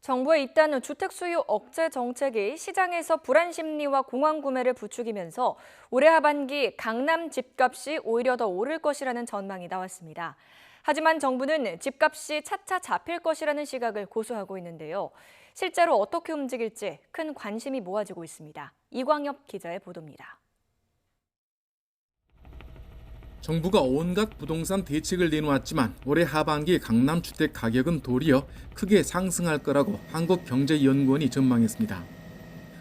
정부의 잇따른 주택 수요 억제 정책이 시장에서 불안 심리와 공황 구매를 부추기면서 올해 하반기 강남 집값이 오히려 더 오를 것이라는 전망이 나왔습니다. 하지만 정부는 집값이 차차 잡힐 것이라는 시각을 고수하고 있는데요. 실제로 어떻게 움직일지 큰 관심이 모아지고 있습니다. 이광엽 기자의 보도입니다. 정부가 온갖 부동산 대책을 내놓았지만 올해 하반기 강남 주택 가격은 도리어 크게 상승할 거라고 한국경제연구원이 전망했습니다.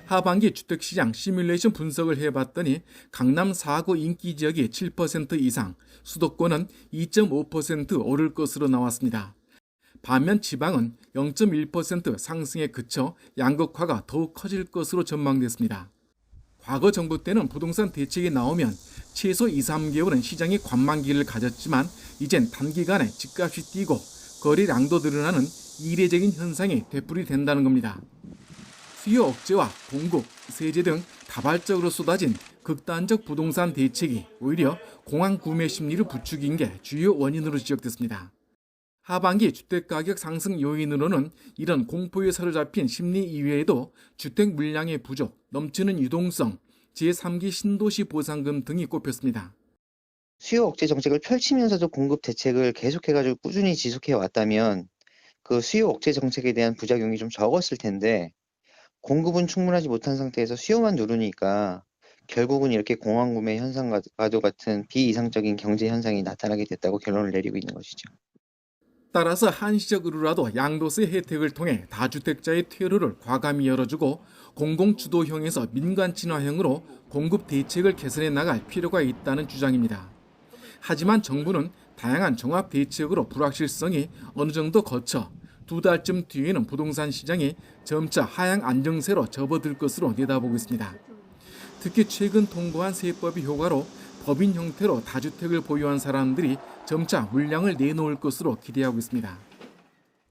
하반기 주택시장 시뮬레이션 분석을 해봤더니 강남 4구 인기 지역이 7% 이상, 수도권은 2.5% 오를 것으로 나왔습니다. 반면 지방은 0.1% 상승에 그쳐 양극화가 더욱 커질 것으로 전망됐습니다. 과거 정부 때는 부동산 대책이 나오면 최소 2, 3개월은 시장이 관망기를 가졌지만 이젠 단기간에 집값이 뛰고 거래량도 늘어나는 이례적인 현상이 되풀이된다는 겁니다. 수요 억제와 공급, 세제 등 다발적으로 쏟아진 극단적 부동산 대책이 오히려 공황 구매 심리를 부추긴 게 주요 원인으로 지적됐습니다. 하반기 주택가격 상승 요인으로는 이런 공포에 사로잡힌 심리 이외에도 주택 물량의 부족, 넘치는 유동성, 제3기 신도시 보상금 등이 꼽혔습니다. 수요 억제 정책을 펼치면서도 공급 대책을 계속해가지고 꾸준히 지속해 왔다면 그 수요 억제 정책에 대한 부작용이 좀 적었을 텐데 공급은 충분하지 못한 상태에서 수요만 누르니까 결국은 이렇게 공황구매 현상과도 같은 비이상적인 경제 현상이 나타나게 됐다고 결론을 내리고 있는 것이죠. 따라서 한시적으로라도 양도세 혜택을 통해 다주택자의 퇴로를 과감히 열어주고 공공주도형에서 민간 친화형으로 공급 대책을 개선해 나갈 필요가 있다는 주장입니다. 하지만 정부는 다양한 종합 대책으로 불확실성이 어느 정도 거쳐 두 달쯤 뒤에는 부동산 시장이 점차 하향 안정세로 접어들 것으로 내다보고 있습니다. 특히 최근 통과한 세법의 효과로 법인 형태로 다주택을 보유한 사람들이 점차 물량을 내놓을 것으로 기대하고 있습니다.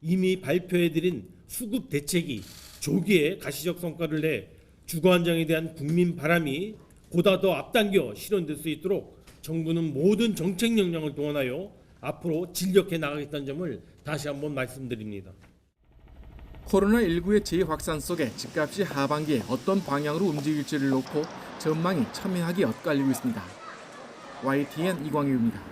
이미 발표해드린 수급 대책이 조기에 가시적 성과를 내 주거 안정에 대한 국민 바람이 보다 더 앞당겨 실현될 수 있도록 정부는 모든 정책 역량을 동원하여 앞으로 진력해 나가겠다는 점을 다시 한번 말씀드립니다. 코로나19의 재확산 속에 집값이 하반기에 어떤 방향으로 움직일지를 놓고 전망이 첨예하게 엇갈리고 있습니다. YTN 이광유입니다.